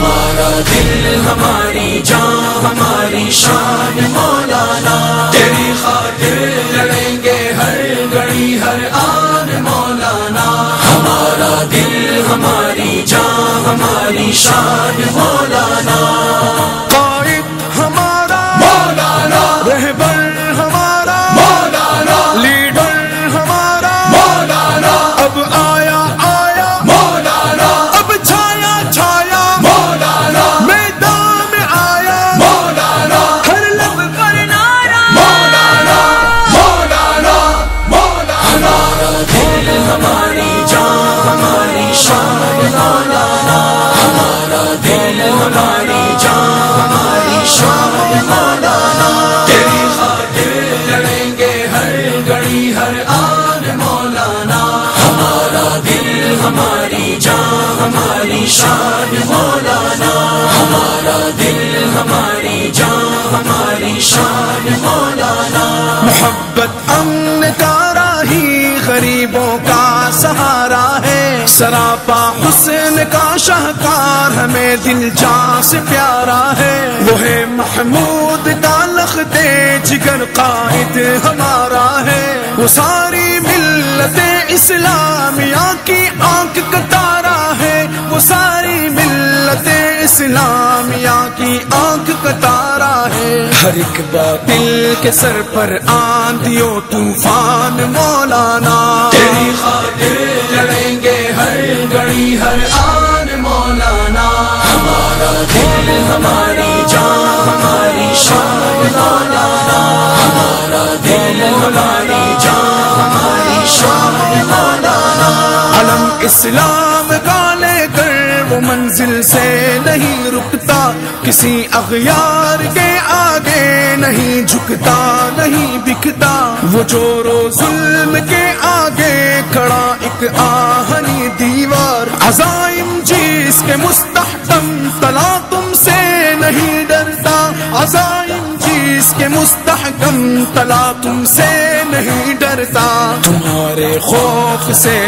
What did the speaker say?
ہمارا دل ہماری جان ہماری شان مولانا، تیری خاطر لڑیں گے ہر گھڑی ہر آن مولانا، ہمارا دل ہماری جان ہماری شان مولانا، قائد ہمارا مولانا، رہبر ہمارا مولانا، لیڈر ہمارا مولانا، اب آیا آیا مولانا، اب چھایا چھایا مولانا، میدان میں آیا مولانا، ہر لب پر نعرہ مولانا، مولانا، مولانا، ہمارا دل ہماری جان ہماری شان مولانا، ہمارا دل ہماری جان ہماری شان مولانا، تیری خاطر لڑیں گے ہر گھڑی ہر آن مولانا، ہمارا دل ہماری جان ہماری شان مولانا، ہمارا دل ہماری جان ہماری شان مولانا، محبت امن کا راہی غریبوں کا سہارا ہے، سراپا حسن کا شاہکار ہمیں دل جان سے پیارا ہے، وہ ہے محمود کا لخت جگر قائد ہمارا ہے، وہ ساری ملت اسلامیہ کی آنکھ کا تارا ہے، وہ ساری ملت اسلامیہ کی آنکھ کا تارا ہے، ہر ایک باطل کے سر پر آندھیوں طوفان مولانا، تیری خاطر لڑیں گے ہر گھڑی ہر آن مولانا، ہمارا دل ہماری جان ہماری شان مولانا، ہمارا دل ہماری جان ہماری شان مولانا، علم اسلام کا لے کر وہ منزل سے نہیں رکتا، کسی اغیار کے آگے نہیں جھکتا نہیں بکتا، وہ چور و ظلم کے آگے کھڑا ایک آہنی دیوار، عزائم جس کے مستحکم تلا تم سے نہیں ڈرتا، عزائم جس کے مستحکم تلا تم سے نہیں ڈرتا، تمہارے خوف سے